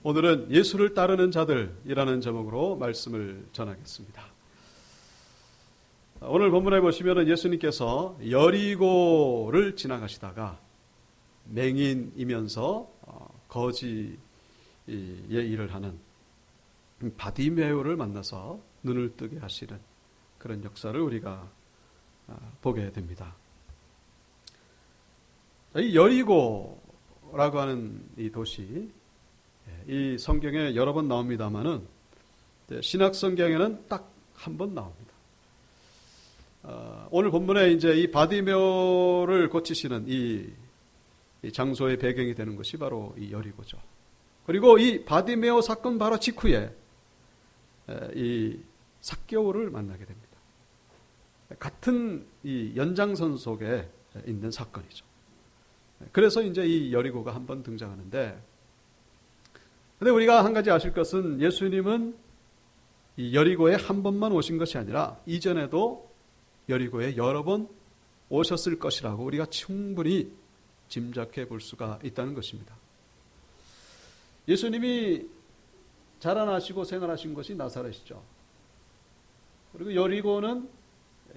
오늘은 예수를 따르는 자들이라는 제목으로 말씀을 전하겠습니다. 오늘 본문에 보시면 예수님께서 여리고를 지나가시다가 맹인이면서 거지의 일을 하는 바디메오를 만나서 눈을 뜨게 하시는 그런 역사를 우리가 보게 됩니다. 이 여리고라고 하는 이 도시, 이 성경에 여러 번 나옵니다만은 신약 성경에는 딱 한 번 나옵니다. 오늘 본문에 이제 이 바디메오를 고치시는 이 장소의 배경이 되는 것이 바로 이 여리고죠. 그리고 이 바디메오 사건 바로 직후에 이 삭개오를 만나게 됩니다. 같은 이 연장선 속에 있는 사건이죠. 그래서 이제 이 여리고가 한 번 등장하는데, 근데 우리가 한 가지 아실 것은 예수님은 이 여리고에 한 번만 오신 것이 아니라 이전에도 여리고에 여러 번 오셨을 것이라고 우리가 충분히 짐작해 볼 수가 있다는 것입니다. 예수님이 자라나시고 생활하신 것이 나사렛이죠. 그리고 여리고는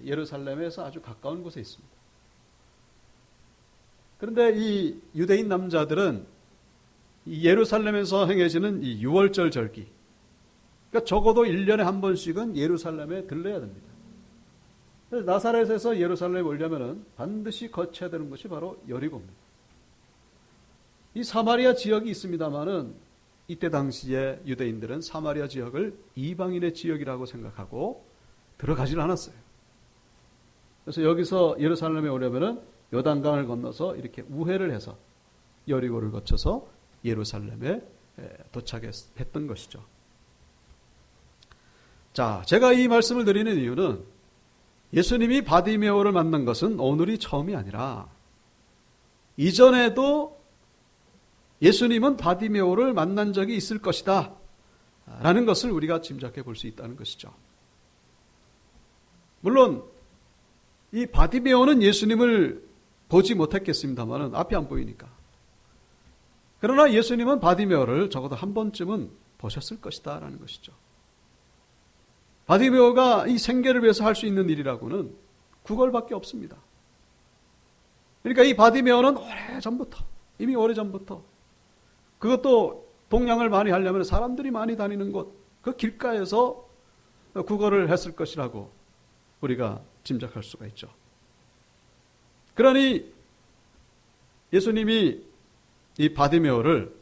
예루살렘에서 아주 가까운 곳에 있습니다. 그런데 이 유대인 남자들은 이 예루살렘에서 행해지는 이 유월절 절기, 그러니까 적어도 1년에 한 번씩은 예루살렘에 들러야 됩니다. 그래서 나사렛에서 예루살렘에 오려면 반드시 거쳐야 되는 것이 바로 여리고입니다. 이 사마리아 지역이 있습니다만은 이때 당시에 유대인들은 사마리아 지역을 이방인의 지역이라고 생각하고 들어가지는 않았어요. 그래서 여기서 예루살렘에 오려면은 요단강을 건너서 이렇게 우회를 해서 여리고를 거쳐서 예루살렘에 도착했던 것이죠. 자, 제가 이 말씀을 드리는 이유는 예수님이 바디메오를 만난 것은 오늘이 처음이 아니라 이전에도 예수님은 바디메오를 만난 적이 있을 것이다 라는 것을 우리가 짐작해 볼 수 있다는 것이죠. 물론 이 바디메오는 예수님을 보지 못했겠습니다만 앞이 안 보이니까. 그러나 예수님은 바디메오를 적어도 한 번쯤은 보셨을 것이다 라는 것이죠. 바디메오가 이 생계를 위해서 할 수 있는 일이라고는 구걸밖에 없습니다. 그러니까 이 바디메오는 이미 오래전부터 그것도 동양을 많이 하려면 사람들이 많이 다니는 곳, 그 길가에서 구걸을 했을 것이라고 우리가 짐작할 수가 있죠. 그러니 예수님이 이 바디메오를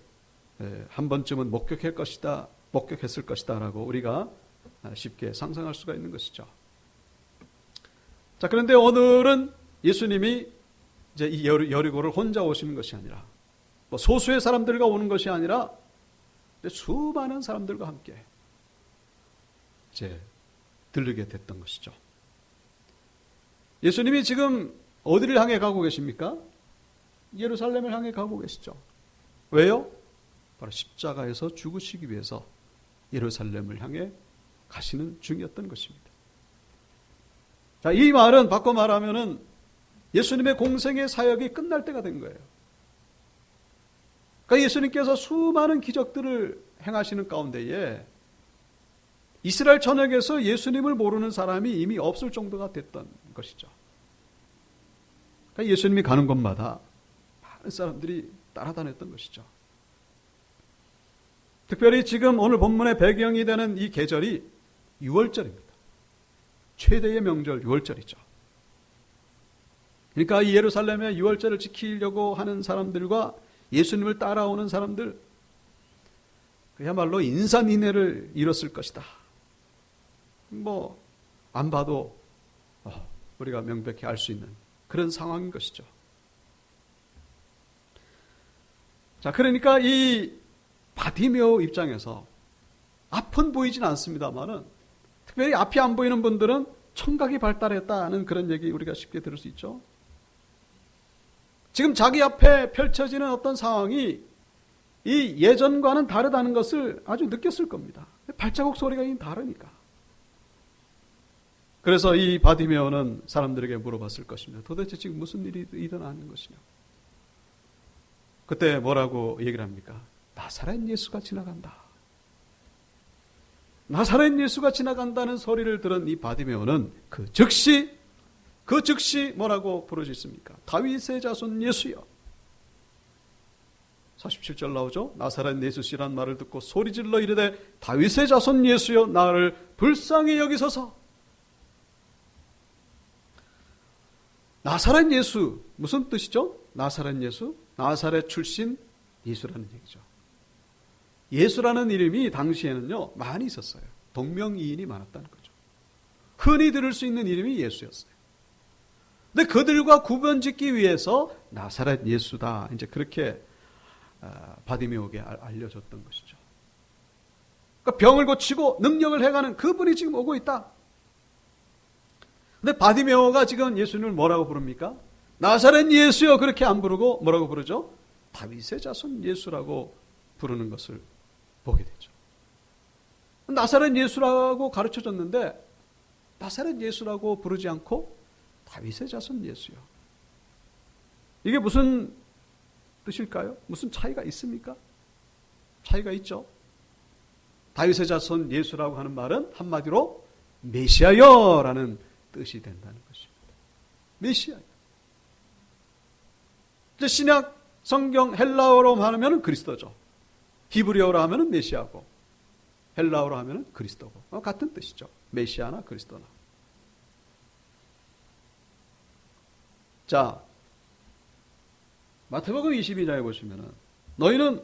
한 번쯤은 목격했을 것이다라고 우리가 쉽게 상상할 수가 있는 것이죠. 자, 그런데 오늘은 예수님이 이제 이 여리고를 혼자 오시는 것이 아니라 소수의 사람들과 오는 것이 아니라 수많은 사람들과 함께 이제 들르게 됐던 것이죠. 예수님이 지금 어디를 향해 가고 계십니까? 예루살렘을 향해 가고 계시죠. 왜요? 바로 십자가에서 죽으시기 위해서 예루살렘을 향해 가시는 중이었던 것입니다. 자, 이 말은 바꿔 말하면은 예수님의 공생의 사역이 끝날 때가 된 거예요. 그러니까 예수님께서 수많은 기적들을 행하시는 가운데에 이스라엘 전역에서 예수님을 모르는 사람이 이미 없을 정도가 됐던 것이죠. 그러니까 예수님이 가는 곳마다 많은 사람들이 따라다녔던 것이죠. 특별히 지금 오늘 본문의 배경이 되는 이 계절이 6월절입니다. 최대의 명절 6월절이죠. 그러니까 이 예루살렘의 6월절을 지키려고 하는 사람들과 예수님을 따라오는 사람들, 그야말로 인산인해를 이뤘을 것이다. 안 봐도 우리가 명백히 알 수 있는 그런 상황인 것이죠. 자, 그러니까 이 바디메오 입장에서 앞은 보이진 않습니다만은 특별히 앞이 안 보이는 분들은 청각이 발달했다는 그런 얘기 우리가 쉽게 들을 수 있죠. 지금 자기 앞에 펼쳐지는 어떤 상황이 이 예전과는 다르다는 것을 아주 느꼈을 겁니다. 발자국 소리가 다르니까. 그래서 이 바디메오는 사람들에게 물어봤을 것입니다. 도대체 지금 무슨 일이 일어나는 것이냐. 그때 뭐라고 얘기를 합니까? 나사렛 예수가 지나간다. 나사렛 예수가 지나간다는 소리를 들은 이 바디메오는 그 즉시 뭐라고 부르짖습니까? 다윗의 자손 예수여. 47절 나오죠. 나사렛 예수시란 말을 듣고 소리질러 이르되 다윗의 자손 예수여 나를 불쌍히 여기소서. 나사렛 예수 무슨 뜻이죠? 나사렛 예수? 나사렛 출신 예수라는 얘기죠. 예수라는 이름이 당시에는요 많이 있었어요. 동명이인이 많았다는 거죠. 흔히 들을 수 있는 이름이 예수였어요. 근데 그들과 구분짓기 위해서 나사렛 예수다 이제 그렇게 바디메오에게 알려줬던 것이죠. 그러니까 병을 고치고 능력을 행하는 그분이 지금 오고 있다. 근데 바디메오가 지금 예수님을 뭐라고 부릅니까? 나사렛 예수여 그렇게 안 부르고 뭐라고 부르죠? 다윗의 자손 예수라고 부르는 것을 보게 되죠. 나사렛 예수라고 가르쳐줬는데 나사렛 예수라고 부르지 않고 다윗의 자손 예수요. 이게 무슨 뜻일까요? 무슨 차이가 있습니까? 차이가 있죠. 다윗의 자손 예수라고 하는 말은 한마디로 메시아여라는 뜻이 된다는 것입니다. 메시아요. 이제 신약 성경 헬라어로 하면 그리스도죠. 히브리어로 하면 메시아고 헬라어로 하면 그리스도고 같은 뜻이죠. 메시아나 그리스도나. 자, 마태복음 22장에 보시면은 너희는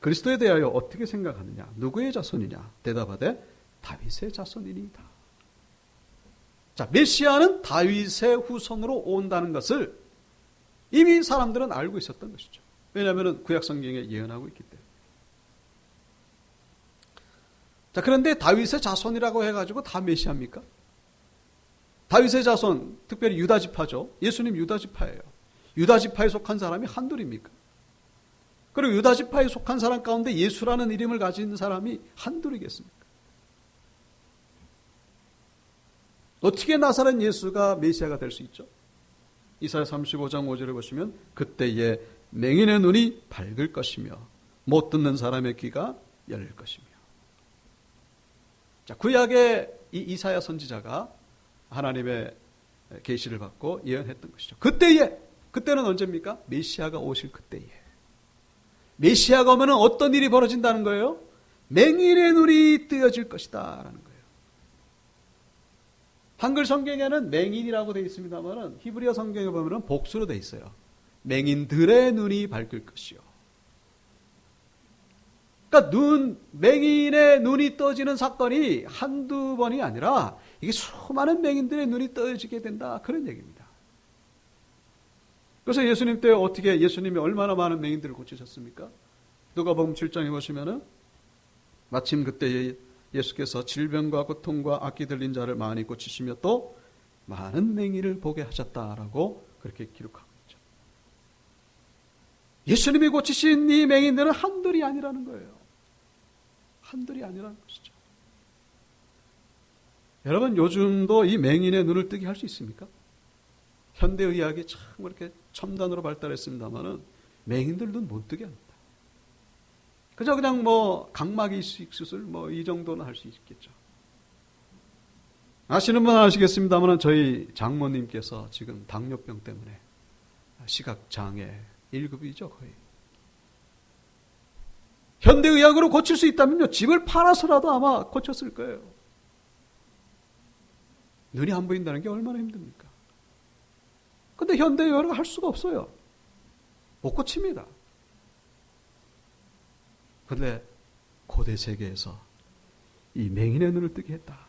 그리스도에 대하여 어떻게 생각하느냐? 누구의 자손이냐? 대답하되 다윗의 자손이니이다. 자, 메시아는 다윗의 후손으로 온다는 것을 이미 사람들은 알고 있었던 것이죠. 왜냐하면 구약 성경에 예언하고 있기 때문에. 자, 그런데 다윗의 자손이라고 해가지고 다 메시아입니까? 다윗의 자손, 특별히 유다 지파죠. 예수님 유다 지파예요. 유다 지파에 속한 사람이 한둘입니까? 그리고 유다 지파에 속한 사람 가운데 예수라는 이름을 가진 사람이 한둘이겠습니까? 어떻게 나사렛 예수가 메시아가 될 수 있죠? 이사야 35장 5절을 보시면 그때에 맹인의 눈이 밝을 것이며 못 듣는 사람의 귀가 열릴 것이며. 자, 구약의 이 이사야 선지자가 하나님의 계시를 받고 예언했던 것이죠. 그때는 언제입니까? 메시아가 오실 그때에. 메시아가 오면 어떤 일이 벌어진다는 거예요? 맹인의 눈이 뜨여질 것이다 라는 거예요. 한글 성경에는 맹인이라고 되어 있습니다만 히브리어 성경에 보면 복수로 되어 있어요. 맹인들의 눈이 밝을 것이요. 그러니까 맹인의 눈이 떠지는 사건이 한두 번이 아니라 이게 수많은 맹인들의 눈이 떠지게 된다. 그런 얘기입니다. 그래서 예수님 때 어떻게 예수님이 얼마나 많은 맹인들을 고치셨습니까? 누가복음 7장에 보시면은 마침 그때 예수께서 질병과 고통과 악기 들린 자를 많이 고치시며 또 많은 맹인을 보게 하셨다라고 그렇게 기록하고 있죠. 예수님이 고치신 이 맹인들은 한둘이 아니라는 거예요. 한둘이 아니라는 것이죠. 여러분 요즘도 이 맹인의 눈을 뜨게 할 수 있습니까? 현대의학이 참 그렇게 첨단으로 발달했습니다만은 맹인들 눈 못 뜨게 합니다. 그냥 각막이 수술 이 정도는 할 수 있겠죠. 아시는 분은 아시겠습니다만 저희 장모님께서 지금 당뇨병 때문에 시각장애 1급이죠 거의. 현대의학으로 고칠 수 있다면요 집을 팔아서라도 아마 고쳤을 거예요. 눈이 안 보인다는 게 얼마나 힘듭니까? 근데 현대의학으로 할 수가 없어요. 못 고칩니다. 그런데 고대 세계에서 이 맹인의 눈을 뜨게 했다.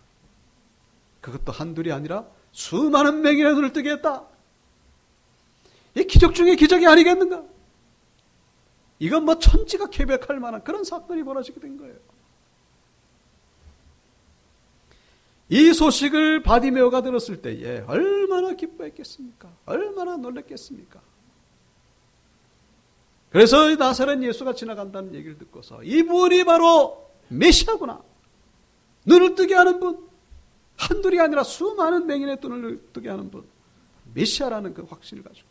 그것도 한둘이 아니라 수많은 맹인의 눈을 뜨게 했다. 이 기적 중에 기적이 아니겠는가? 이건 천지가 계획할 만한 그런 사건이 벌어지게 된 거예요. 이 소식을 바디메오가 들었을 때에 얼마나 기뻐했겠습니까? 얼마나 놀랐겠습니까? 그래서 나사렛 예수가 지나간다는 얘기를 듣고서 이분이 바로 메시아구나. 눈을 뜨게 하는 분. 한둘이 아니라 수많은 맹인의 눈을 뜨게 하는 분. 메시아라는 그 확신을 가지고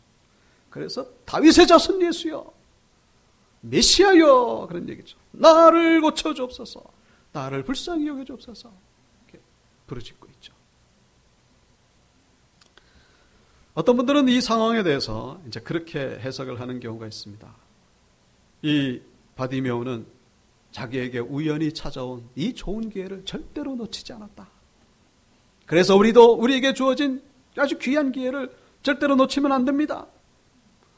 그래서 다윗의 자손 예수여, 메시아여, 그런 얘기죠. 나를 고쳐주옵소서, 나를 불쌍히 여겨주옵소서, 이렇게 부르짖고 있죠. 어떤 분들은 이 상황에 대해서 이제 그렇게 해석을 하는 경우가 있습니다. 이 바디메오는 자기에게 우연히 찾아온 이 좋은 기회를 절대로 놓치지 않았다. 그래서 우리에게 주어진 아주 귀한 기회를 절대로 놓치면 안 됩니다.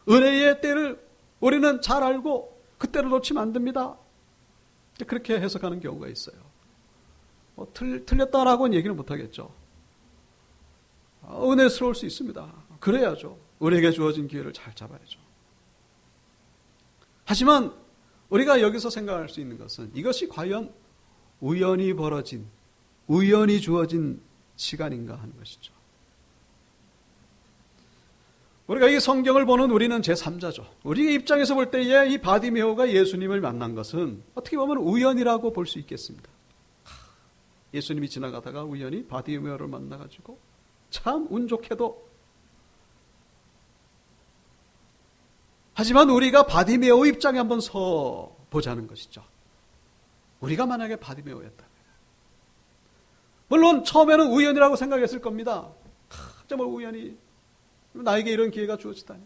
은혜의 때를 우리는 잘 알고 그때를 놓치면 안 됩니다. 그렇게 해석하는 경우가 있어요. 틀렸다라고는 얘기는 못하겠죠. 은혜스러울 수 있습니다. 그래야죠. 우리에게 주어진 기회를 잘 잡아야죠. 하지만 우리가 여기서 생각할 수 있는 것은 이것이 과연 우연히 벌어진, 우연히 주어진 시간인가 하는 것이죠. 우리가 이 성경을 보는 우리는 제3자죠. 우리의 입장에서 볼 때에 이 바디메오가 예수님을 만난 것은 어떻게 보면 우연이라고 볼 수 있겠습니다. 예수님이 지나가다가 우연히 바디메오를 만나가지고 참 운 좋게도. 하지만 우리가 바디메오 입장에 한번 서 보자는 것이죠. 우리가 만약에 바디메오였다면, 물론 처음에는 우연이라고 생각했을 겁니다. 정말 우연히 나에게 이런 기회가 주어지다니.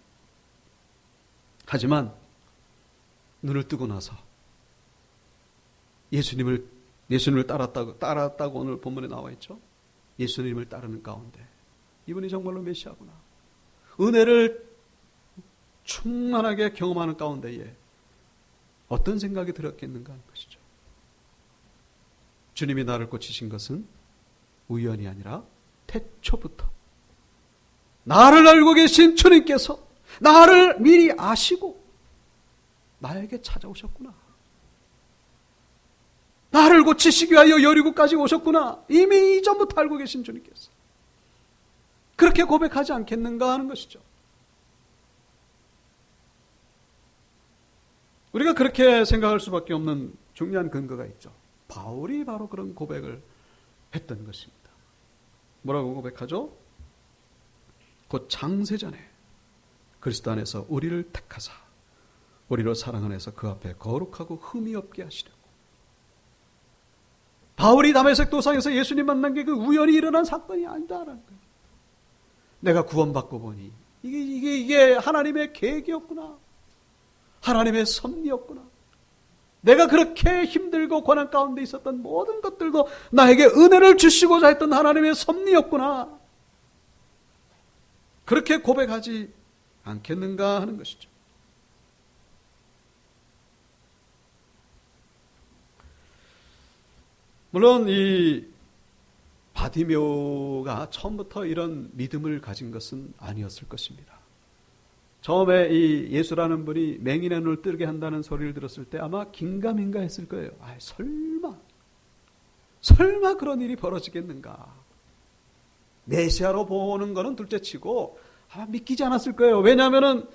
하지만 눈을 뜨고 나서 예수님을 따랐다고 오늘 본문에 나와 있죠. 예수님을 따르는 가운데 이분이 정말로 메시아구나, 은혜를 충만하게 경험하는 가운데에 어떤 생각이 들었겠는가 하는 것이죠. 주님이 나를 고치신 것은 우연이 아니라 태초부터 나를 알고 계신 주님께서 나를 미리 아시고 나에게 찾아오셨구나. 나를 고치시기 위하여 여리고까지 오셨구나. 이미 이전부터 알고 계신 주님께서. 그렇게 고백하지 않겠는가 하는 것이죠. 우리가 그렇게 생각할 수밖에 없는 중요한 근거가 있죠. 바울이 바로 그런 고백을 했던 것입니다. 뭐라고 고백하죠? 곧 창세전에 그리스도 안에서 우리를 택하사 우리로 사랑 안에서 그 앞에 거룩하고 흠이 없게 하시려고. 바울이 다메섹 도상에서 예수님 만난 게 그 우연히 일어난 사건이 아니다라는 거예요. 내가 구원받고 보니 이게 하나님의 계획이었구나. 하나님의 섭리였구나. 내가 그렇게 힘들고 고난 가운데 있었던 모든 것들도 나에게 은혜를 주시고자 했던 하나님의 섭리였구나. 그렇게 고백하지 않겠는가 하는 것이죠. 물론 이 바디메오가 처음부터 이런 믿음을 가진 것은 아니었을 것입니다. 처음에 이 예수라는 분이 맹인의 눈을 뜨게 한다는 소리를 들었을 때 아마 긴가민가 했을 거예요. 설마 그런 일이 벌어지겠는가. 메시아로 보는 거는 둘째치고 아마 믿기지 않았을 거예요. 왜냐하면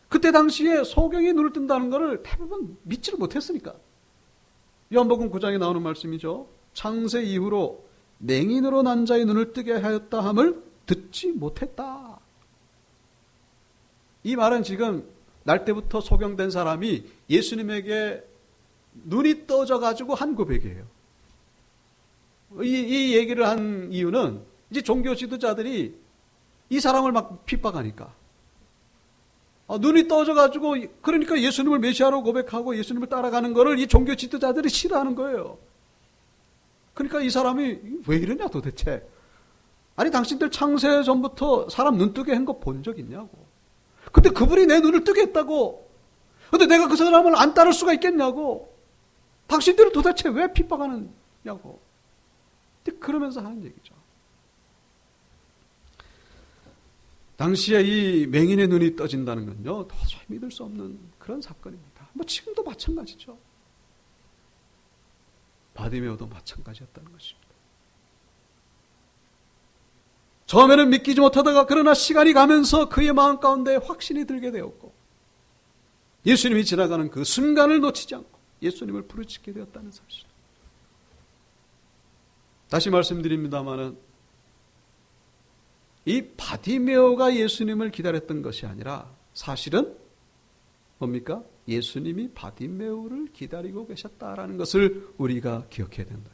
그때 당시에 소경이 눈을 뜬다는 것을 대부분 믿지를 못했으니까. 요한복음 9장에 나오는 말씀이죠. 창세 이후로 맹인으로 난 자의 눈을 뜨게 하였다 함을 듣지 못했다. 이 말은 지금 날 때부터 소경된 사람이 예수님에게 눈이 떠져가지고 한 고백이에요. 이 얘기를 한 이유는 이제 종교 지도자들이 이 사람을 막 핍박하니까. 눈이 떠져가지고, 그러니까 예수님을 메시아로 고백하고 예수님을 따라가는 거를 이 종교 지도자들이 싫어하는 거예요. 그러니까 이 사람이 왜 이러냐 도대체. 아니 당신들 창세 전부터 사람 눈 뜨게 한 거 본 적 있냐고. 근데 그분이 내 눈을 뜨게 했다고. 근데 내가 그 사람을 안 따를 수가 있겠냐고. 당신들은 도대체 왜 핍박하느냐고. 그러면서 하는 얘기죠. 당시에 이 맹인의 눈이 떠진다는 건요, 도저히 믿을 수 없는 그런 사건입니다. 지금도 마찬가지죠. 바디메오도 마찬가지였다는 것입니다. 처음에는 믿기지 못하다가 그러나 시간이 가면서 그의 마음 가운데 확신이 들게 되었고 예수님이 지나가는 그 순간을 놓치지 않고 예수님을 부르짖게 되었다는 사실. 다시 말씀드립니다마는 이 바디메오가 예수님을 기다렸던 것이 아니라 사실은 뭡니까? 예수님이 바디메오를 기다리고 계셨다라는 것을 우리가 기억해야 된다.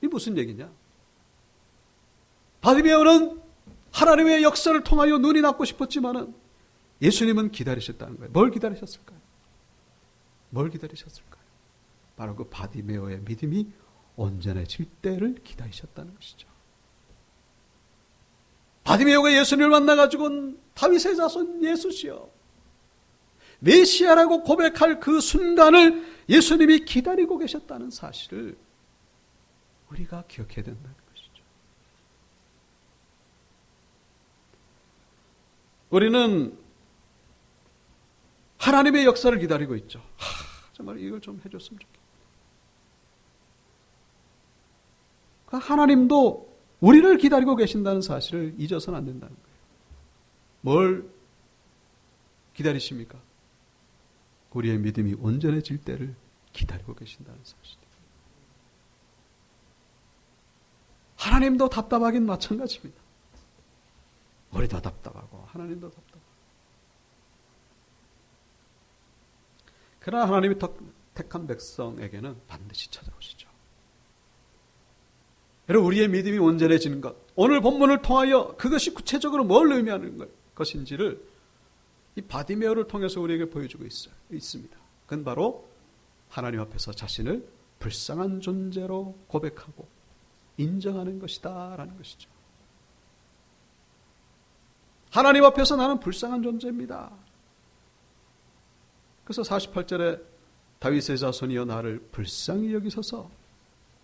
이게 무슨 얘기냐? 바디메오는 하나님의 역사를 통하여 눈이 낮고 싶었지만은 예수님은 기다리셨다는 거예요. 뭘 기다리셨을까요? 뭘 기다리셨을까요? 바로 그 바디메오의 믿음이 온전해질 때를 기다리셨다는 것이죠. 바디메오가 예수님을 만나가지고 다윗의 자손 예수시여 메시아라고 고백할 그 순간을 예수님이 기다리고 계셨다는 사실을 우리가 기억해야 된다는 것이죠. 우리는 하나님의 역사를 기다리고 있죠. 정말 이걸 좀 해줬으면 좋겠다. 하나님도 우리를 기다리고 계신다는 사실을 잊어서는 안 된다는 거예요. 뭘 기다리십니까? 우리의 믿음이 온전해질 때를 기다리고 계신다는 사실. 하나님도 답답하긴 마찬가지입니다. 우리도 답답하고 하나님도 답답하고. 그러나 하나님이 택한 백성에게는 반드시 찾아오시죠. 여러분, 우리의 믿음이 온전해지는 것, 오늘 본문을 통하여 그것이 구체적으로 뭘 의미하는 것인지를 이 바디메오를 통해서 우리에게 보여주고 있습니다. 그건 바로 하나님 앞에서 자신을 불쌍한 존재로 고백하고 인정하는 것이다 라는 것이죠. 하나님 앞에서 나는 불쌍한 존재입니다. 그래서 48절에 다윗의 자손이여 나를 불쌍히 여기소서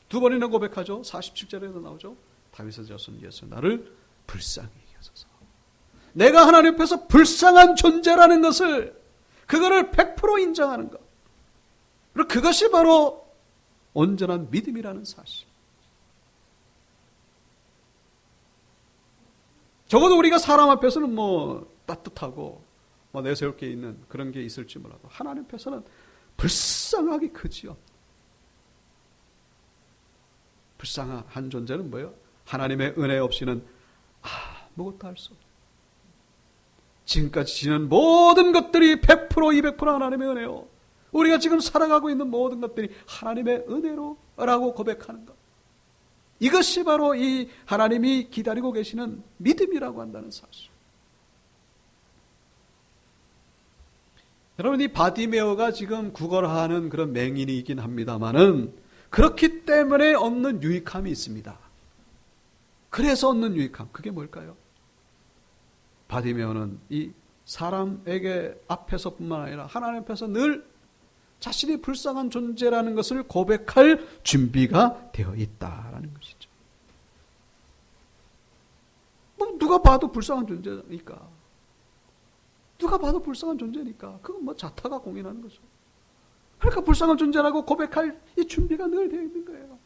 두 번이나 고백하죠. 47절에도 나오죠. 다윗의 자손 예수 나를 불쌍히 여기소서. 내가 하나님 앞에서 불쌍한 존재라는 것을 그거를 100% 인정하는 것. 그리고 그것이 바로 온전한 믿음이라는 사실. 적어도 우리가 사람 앞에서는 뭐 따뜻하고 뭐 내세울 게 있는 그런 게 있을지 몰라도 하나님 앞에서는 불쌍하기 크지요. 불쌍한 존재는 뭐예요? 하나님의 은혜 없이는 아무것도 할 수 없어요. 지금까지 지는 모든 것들이 100% 200% 하나님의 은혜요. 우리가 지금 살아가고 있는 모든 것들이 하나님의 은혜로라고 고백하는 것. 이것이 바로 이 하나님이 기다리고 계시는 믿음이라고 한다는 사실. 여러분, 이 바디메오가 지금 구걸하는 그런 맹인이긴 합니다만은 그렇기 때문에 얻는 유익함이 있습니다. 그래서 얻는 유익함, 그게 뭘까요? 바디메오는 이 사람에게 앞에서뿐만 아니라 하나님 앞에서 늘 자신이 불쌍한 존재라는 것을 고백할 준비가 되어 있다라는 것이죠. 뭐 누가 봐도 불쌍한 존재니까. 누가 봐도 불쌍한 존재니까. 그건 뭐 자타가 공인하는 거죠. 그러니까 불쌍한 존재라고 고백할 이 준비가 늘 되어 있는 거예요.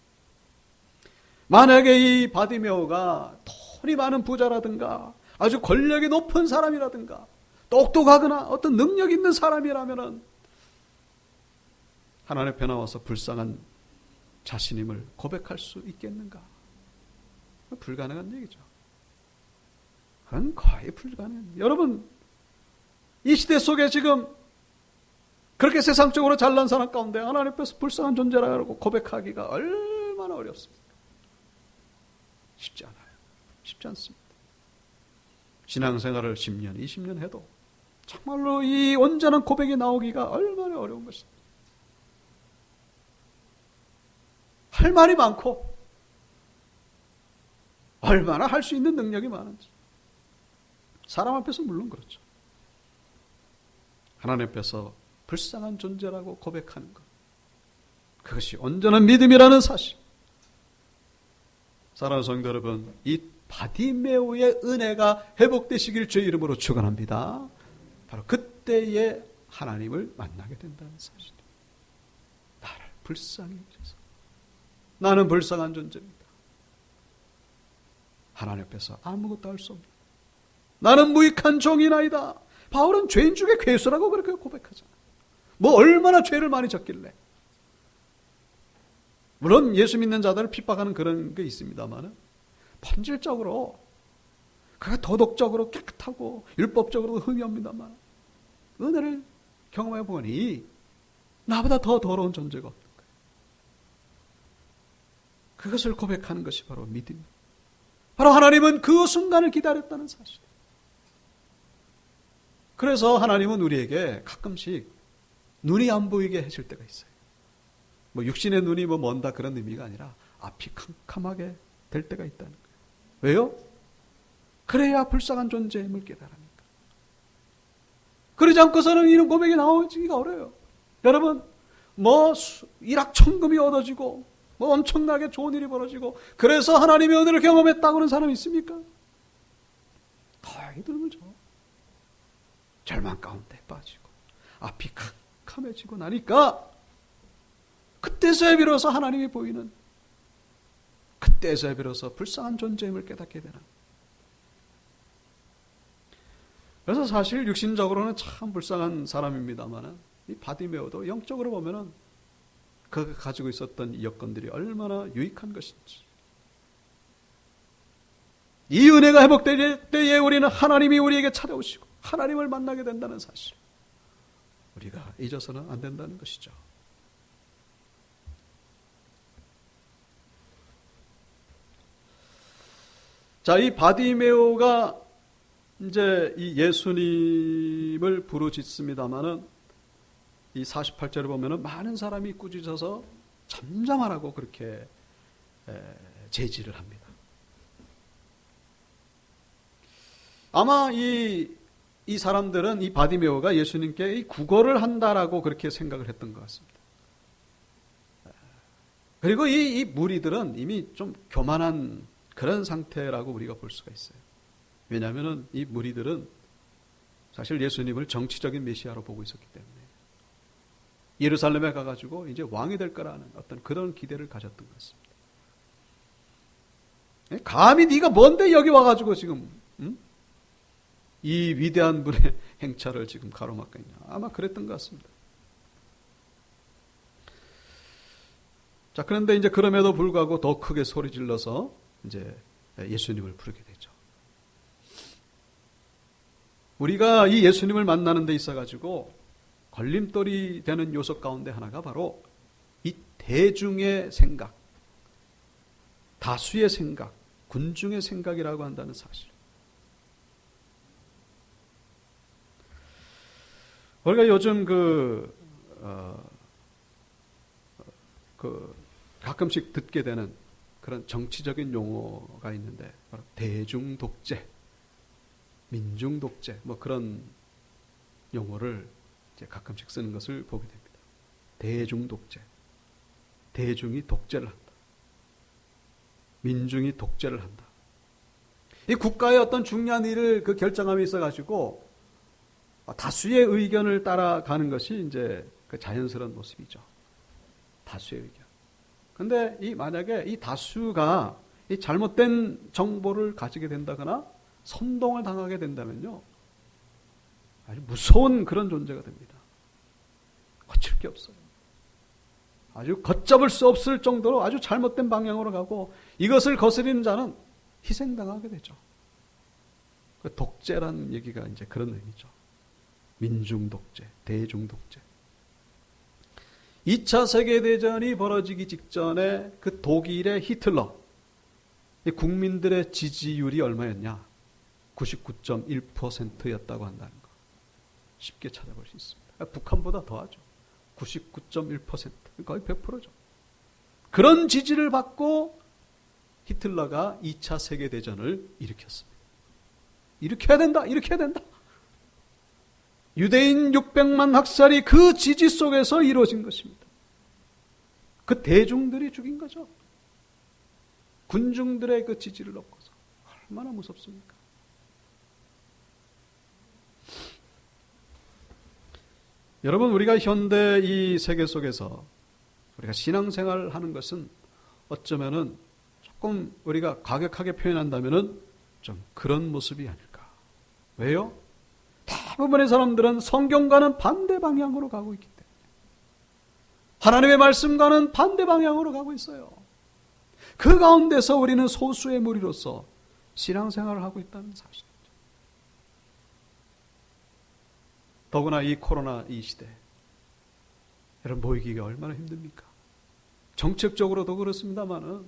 만약에 이 바디메오가 돈이 많은 부자라든가 아주 권력이 높은 사람이라든가 똑똑하거나 어떤 능력 있는 사람이라면은 하나님 앞에 나와서 불쌍한 자신임을 고백할 수 있겠는가? 불가능한 얘기죠. 그건 거의 불가능한. 여러분, 이 시대 속에 지금 그렇게 세상적으로 잘난 사람 가운데 하나님 앞에서 불쌍한 존재라고 고백하기가 얼마나 어렵습니까? 쉽지 않아요. 쉽지 않습니다. 신앙생활을 10년, 20년 해도 정말로 이 온전한 고백이 나오기가 얼마나 어려운 것입니다. 할 말이 많고 얼마나 할 수 있는 능력이 많은지. 사람 앞에서 물론 그렇죠. 하나님 앞에서 불쌍한 존재라고 고백하는 것. 그것이 온전한 믿음이라는 사실. 사랑하는 성도 여러분, 이 바디메오의 은혜가 회복되시길 주의 이름으로 축원합니다. 바로 그때에 하나님을 만나게 된다는 사실. 나를 불쌍히 여기소서. 나는 불쌍한 존재입니다. 하나님 앞에서 아무것도 할 수 없는 나는 무익한 종이나이다. 바울은 죄인 중에 괴수라고 그렇게 고백하잖아요. 뭐 얼마나 죄를 많이 졌길래. 물론 예수 믿는 자들을 핍박하는 그런 게 있습니다만 본질적으로 그가 도덕적으로 깨끗하고 율법적으로도 흠이 없습니다만 은혜를 경험해 보니 나보다 더 더러운 존재가 없는 거예요. 그것을 고백하는 것이 바로 믿음입니다. 바로 하나님은 그 순간을 기다렸다는 사실. 그래서 하나님은 우리에게 가끔씩 눈이 안 보이게 해줄 때가 있어요. 뭐 육신의 눈이 뭐 먼다 그런 의미가 아니라 앞이 캄캄하게 될 때가 있다는 거예요. 왜요? 그래야 불쌍한 존재임을 깨달으니까. 그러지 않고서는 이런 고백이 나오기가 어려워요. 여러분, 뭐 일확천금이 얻어지고 뭐 엄청나게 좋은 일이 벌어지고 그래서 하나님의 은혜를 경험했다고 하는 사람이 있습니까? 거의 드물죠. 절망 가운데 빠지고 앞이 캄캄해지고 나니까 그때서야 비로소 하나님이 보이는, 그때서야 비로소 불쌍한 존재임을 깨닫게 되는. 그래서 사실 육신적으로는 참 불쌍한 사람입니다만 이 바디메오도 영적으로 보면은 그가 가지고 있었던 이 여건들이 얼마나 유익한 것인지. 이 은혜가 회복될 때에 우리는 하나님이 우리에게 찾아오시고 하나님을 만나게 된다는 사실, 우리가 잊어서는 안 된다는 것이죠. 자, 이 바디메오가 이제 이 예수님을 부르짖습니다마는 이 48절을 보면은 많은 사람이 꾸짖어서 잠잠하라고 그렇게 제지를 합니다. 아마 이 사람들은 이 바디메오가 예수님께 이 구걸을 한다라고 그렇게 생각을 했던 것 같습니다. 그리고 이 무리들은 이미 좀 교만한 그런 상태라고 우리가 볼 수가 있어요. 왜냐하면 이 무리들은 사실 예수님을 정치적인 메시아로 보고 있었기 때문에 예루살렘에 가가지고 이제 왕이 될 거라는 어떤 그런 기대를 가졌던 것 같습니다. 감히 네가 뭔데 여기 와가지고 지금 이 위대한 분의 행차를 지금 가로막고 있냐. 아마 그랬던 것 같습니다. 자, 그런데 이제 그럼에도 불구하고 더 크게 소리 질러서 이제 예수님을 부르게 되죠. 우리가 이 예수님을 만나는 데 있어가지고 걸림돌이 되는 요소 가운데 하나가 바로 이 대중의 생각, 다수의 생각, 군중의 생각이라고 한다는 사실. 우리가 요즘 가끔씩 듣게 되는 그런 정치적인 용어가 있는데 바로 대중 독재, 민중 독재, 뭐 그런 용어를 이제 가끔씩 쓰는 것을 보게 됩니다. 대중 독재, 대중이 독재를 한다. 민중이 독재를 한다. 이 국가의 어떤 중요한 일을 그 결정함에 있어가지고 다수의 의견을 따라가는 것이 이제 그 자연스러운 모습이죠. 다수의 의견. 근데 만약에 이 다수가 이 잘못된 정보를 가지게 된다거나 선동을 당하게 된다면요, 아주 무서운 그런 존재가 됩니다. 거칠 게 없어요. 아주 걷잡을 수 없을 정도로 아주 잘못된 방향으로 가고 이것을 거스리는 자는 희생당하게 되죠. 그 독재라는 얘기가 이제 그런 의미죠. 민중 독재, 대중 독재. 2차 세계대전이 벌어지기 직전에 그 독일의 히틀러, 국민들의 지지율이 얼마였냐? 99.1%였다고 한다는 거. 쉽게 찾아볼 수 있습니다. 북한보다 더하죠. 99.1%, 거의 100%죠. 그런 지지를 받고 히틀러가 2차 세계대전을 일으켰습니다. 일으켜야 된다, 일으켜야 된다. 유대인 600만 학살이 그 지지 속에서 이루어진 것입니다. 그 대중들이 죽인 거죠. 군중들의 그 지지를 얻고서. 얼마나 무섭습니까? 여러분, 우리가 현대 이 세계 속에서 우리가 신앙생활을 하는 것은 어쩌면은 조금 우리가 과격하게 표현한다면은 좀 그런 모습이 아닐까. 왜요? 대부분의 사람들은 성경과는 반대 방향으로 가고 있기 때문에, 하나님의 말씀과는 반대 방향으로 가고 있어요. 그 가운데서 우리는 소수의 무리로서 신앙생활을 하고 있다는 사실이죠. 더구나 이 코로나 이 시대. 여러분 모이기가 얼마나 힘듭니까? 정책적으로도 그렇습니다만은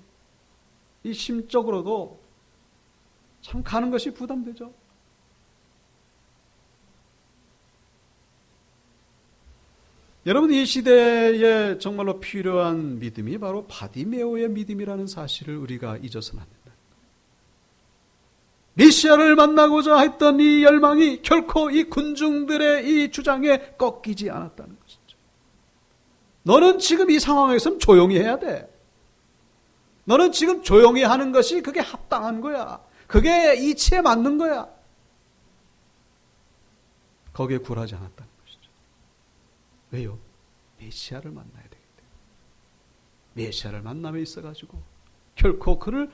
이 심적으로도 참 가는 것이 부담되죠. 여러분 이 시대에 정말로 필요한 믿음이 바로 바디메오의 믿음이라는 사실을 우리가 잊어서는 안 된다. 메시아를 만나고자 했던 이 열망이 결코 이 군중들의 이 주장에 꺾이지 않았다는 것이죠. 너는 지금 이 상황에서는 조용히 해야 돼. 너는 지금 조용히 하는 것이 그게 합당한 거야. 그게 이치에 맞는 거야. 거기에 굴하지 않았다는 것이죠. 왜요? 메시아를 만나야 되기 때문에. 메시아를 만남에 있어가지고 결코 그를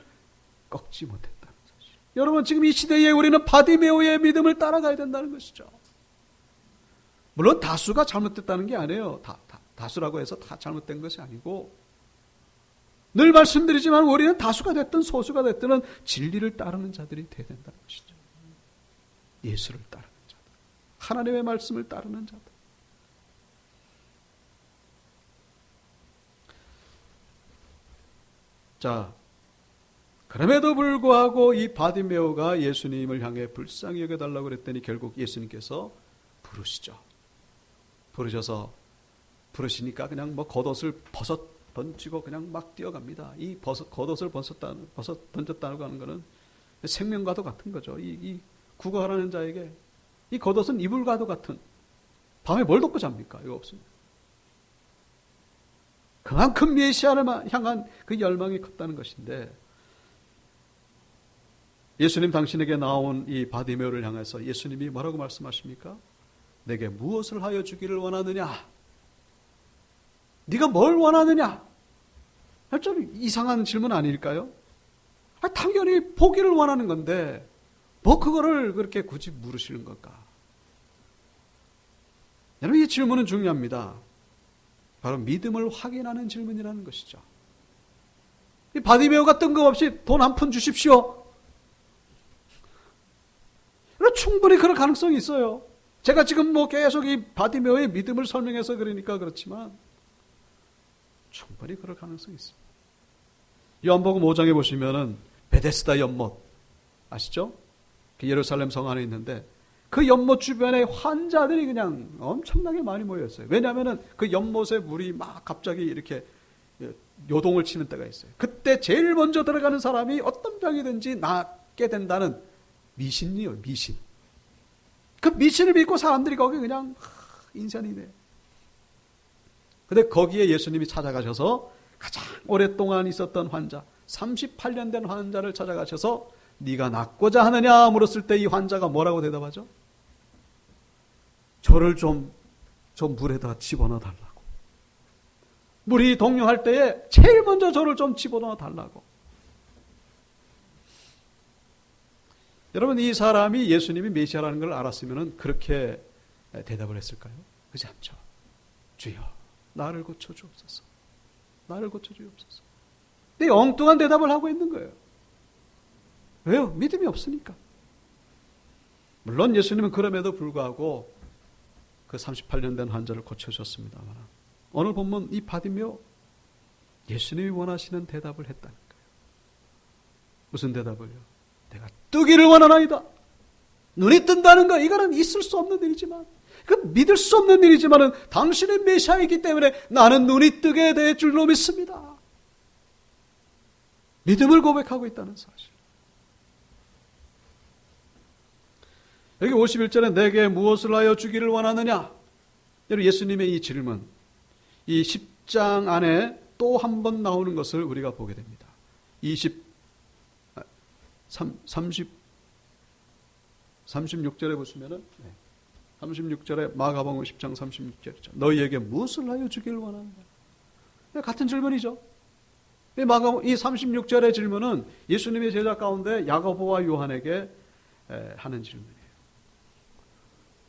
꺾지 못했다는 사실. 여러분 지금 이 시대에 우리는 바디메오의 믿음을 따라가야 된다는 것이죠. 물론 다수가 잘못됐다는 게 아니에요. 다수라고 해서 다 잘못된 것이 아니고 늘 말씀드리지만 우리는 다수가 됐든 소수가 됐든 진리를 따르는 자들이 되어야 된다는 것이죠. 예수를 따르는 자들. 하나님의 말씀을 따르는 자들. 자, 그럼에도 불구하고 이 바디메오가 예수님을 향해 불쌍히 여겨달라고 그랬더니 결국 예수님께서 부르시죠. 부르시니까 그냥 뭐 겉옷을 벗어 던지고 그냥 막 뛰어갑니다. 이 겉옷을 벗어 던졌다고 하는 것은 생명과도 같은 거죠. 이 구걸하는 자에게 이 겉옷은 이불과도 같은, 밤에 뭘 덮고 잡니까? 이거 없습니다. 그만큼 메시아를 향한 그 열망이 컸다는 것인데, 예수님 당신에게 나온 이 바디메오를 향해서 예수님이 뭐라고 말씀하십니까? 내게 무엇을 하여 주기를 원하느냐? 네가 뭘 원하느냐? 좀 이상한 질문 아닐까요? 당연히 보기를 원하는 건데 뭐 그거를 그렇게 굳이 물으시는 걸까? 여러분 이 질문은 중요합니다. 바로 믿음을 확인하는 질문이라는 것이죠. 이 바디메오가 뜬금없이 돈 한 푼 주십시오. 충분히 그럴 가능성이 있어요. 제가 지금 뭐 계속 이 바디메오의 믿음을 설명해서 그러니까 그렇지만 충분히 그럴 가능성이 있습니다. 요한복음 5장에 보시면은 베데스다 연못 아시죠? 예루살렘 성 안에 있는데 그 연못 주변에 환자들이 그냥 엄청나게 많이 모였어요. 왜냐하면은 그 연못에 물이 막 갑자기 이렇게 요동을 치는 때가 있어요. 그때 제일 먼저 들어가는 사람이 어떤 병이든지 낫게 된다는 미신이에요. 미신. 그 미신을 믿고 사람들이 거기 그냥 인산이 돼요. 근데 거기에 예수님이 찾아가셔서 가장 오랫동안 있었던 환자, 38년 된 환자를 찾아가셔서 네가 낫고자 하느냐 물었을 때 이 환자가 뭐라고 대답하죠? 저를 좀 물에다 집어넣어 달라고. 물이 동요할 때에 제일 먼저 저를 좀 집어넣어 달라고. 여러분 이 사람이 예수님이 메시아라는 걸 알았으면 그렇게 대답을 했을까요? 그렇지 않죠. 주여 나를 고쳐주옵소서. 나를 고쳐주옵소서. 근데 엉뚱한 대답을 하고 있는 거예요. 왜요? 믿음이 없으니까. 물론 예수님은 그럼에도 불구하고 그 38년 된 환자를 고쳐주셨습니다만 오늘 본문 이 바디메오 예수님이 원하시는 대답을 했다는 거예요. 무슨 대답을요? 내가 뜨기를 원하나이다. 눈이 뜬다는 거 이거는 있을 수 없는 일이지만 그 믿을 수 없는 일이지만은 당신의 메시아이기 때문에 나는 눈이 뜨게 될 줄로 믿습니다. 믿음을 고백하고 있다는 사실. 여기 51절에 내게 무엇을 하여 주기를 원하느냐? 여러분 예수님의 이 질문, 이 10장 안에 또 한 번 나오는 것을 우리가 보게 됩니다. 36절에 보시면은 36절에 마가복음 10장 36절이죠. 너희에게 무엇을 하여 주기를 원하느냐? 같은 질문이죠. 이 36절의 질문은 예수님의 제자 가운데 야고보와 요한에게 하는 질문이에요.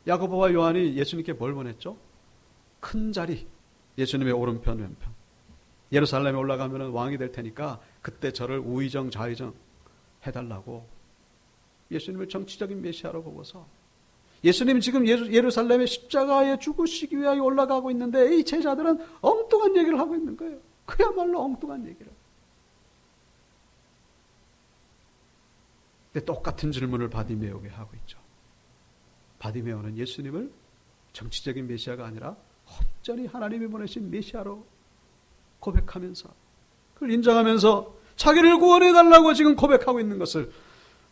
야고보와 요한이 예수님께 뭘 원했죠? 큰 자리, 예수님의 오른편 왼편. 예루살렘에 올라가면 왕이 될 테니까 그때 저를 우의정 좌의정 해달라고 예수님을 정치적인 메시아로 보고서 예수님 지금 예루살렘의 십자가에 죽으시기 위하여 올라가고 있는데 이 제자들은 엉뚱한 얘기를 하고 있는 거예요. 그야말로 엉뚱한 얘기를. 근데 똑같은 질문을 바디메오에게 하고 있죠. 바디메오는 예수님을 정치적인 메시아가 아니라 온전히 하나님이 보내신 메시아로 고백하면서 그걸 인정하면서 자기를 구원해달라고 지금 고백하고 있는 것을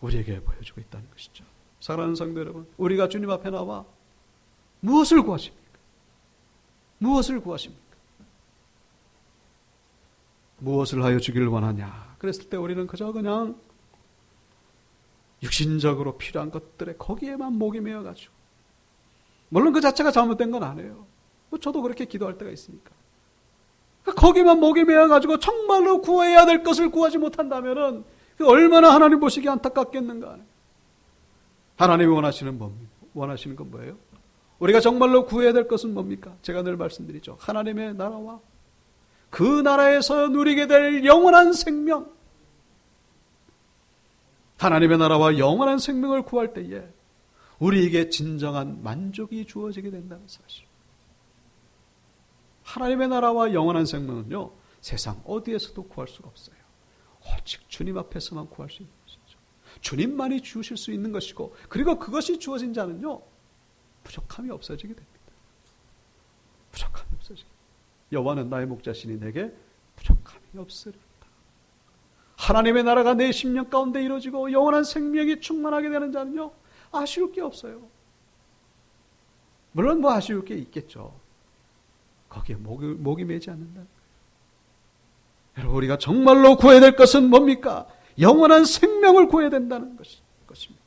우리에게 보여주고 있다는 것이죠. 사랑하는 성도 여러분, 우리가 주님 앞에 나와 무엇을 구하십니까? 무엇을 구하십니까? 무엇을 하여 주기를 원하냐? 그랬을 때 우리는 그냥 육신적으로 필요한 것들에 거기에만 목이 메어가지고, 물론 그 자체가 잘못된 건 아니에요. 저도 그렇게 기도할 때가 있으니까. 거기만 목이 메어가지고 정말로 구해야 될 것을 구하지 못한다면은 얼마나 하나님 보시기 안타깝겠는가. 하나님이 원하시는 건 뭐예요? 우리가 정말로 구해야 될 것은 뭡니까? 제가 늘 말씀드리죠. 하나님의 나라와 그 나라에서 누리게 될 영원한 생명. 하나님의 나라와 영원한 생명을 구할 때에 우리에게 진정한 만족이 주어지게 된다는 사실. 하나님의 나라와 영원한 생명은요, 세상 어디에서도 구할 수가 없어요. 오직 주님 앞에서만 구할 수 있는 것이죠. 주님만이 주실 수 있는 것이고, 그리고 그것이 주어진 자는요, 부족함이 없어지게 됩니다. 부족함이 없어지게. 여호와는 나의 목자시니 내게 부족함이 없으리로다. 하나님의 나라가 내 심령 가운데 이루어지고 영원한 생명이 충만하게 되는 자는요, 아쉬울 게 없어요. 물론 아쉬울 게 있겠죠. 거기에 목이 매지 않는다. 여러분, 우리가 정말로 구해야 될 것은 뭡니까? 영원한 생명을 구해야 된다는 것입니다.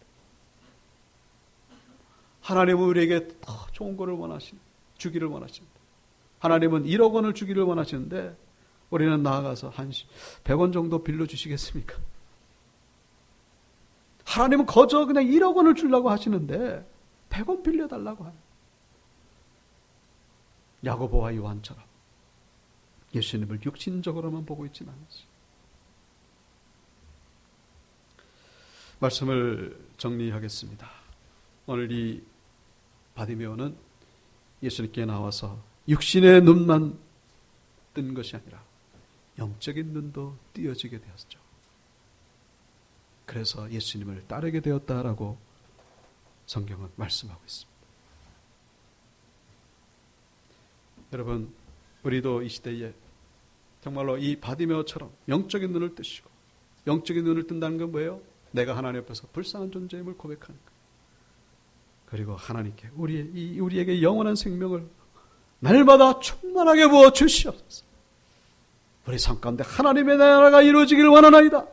하나님은 우리에게 더 좋은 것을 주기를 원하십니다. 하나님은 1억 원을 주기를 원하시는데 우리는 나아가서 한 100원 정도 빌려주시겠습니까? 하나님은 거저 그냥 1억 원을 주려고 하시는데 100원 빌려달라고 하는. 야고보와 요한처럼 예수님을 육신적으로만 보고 있지는 않았어요. 말씀을 정리하겠습니다. 오늘 이 바디메오는 예수님께 나와서 육신의 눈만 뜬 것이 아니라 영적인 눈도 띄어지게 되었죠. 그래서 예수님을 따르게 되었다라고 성경은 말씀하고 있습니다. 여러분, 우리도 이 시대에 정말로 이 바디메오처럼 영적인 눈을 뜨시고, 영적인 눈을 뜬다는 건 뭐예요? 내가 하나님 앞에서 불쌍한 존재임을 고백하는 것. 그리고 하나님께 우리에게 영원한 생명을 날마다 충만하게 부어 주시옵소서. 우리 삶 가운데 하나님의 나라가 이루어지기를 원하나이다.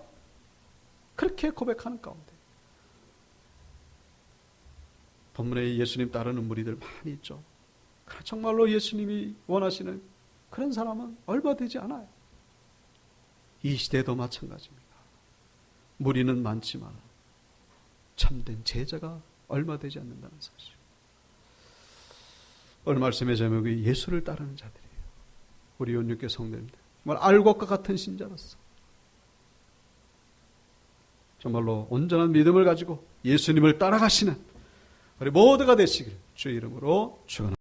그렇게 고백하는 가운데 본문에 예수님 따르는 무리들 많이 있죠. 정말로 예수님이 원하시는 그런 사람은 얼마 되지 않아요. 이 시대도 마찬가지입니다. 무리는 많지만 참된 제자가 얼마 되지 않는다는 사실. 오늘 말씀의 제목이 예수를 따르는 자들이에요. 우리 온유교 성도님들, 정말 알곡과 같은 신자로서 정말로 온전한 믿음을 가지고 예수님을 따라가시는 우리 모두가 되시길 주의 이름으로 축원합니다.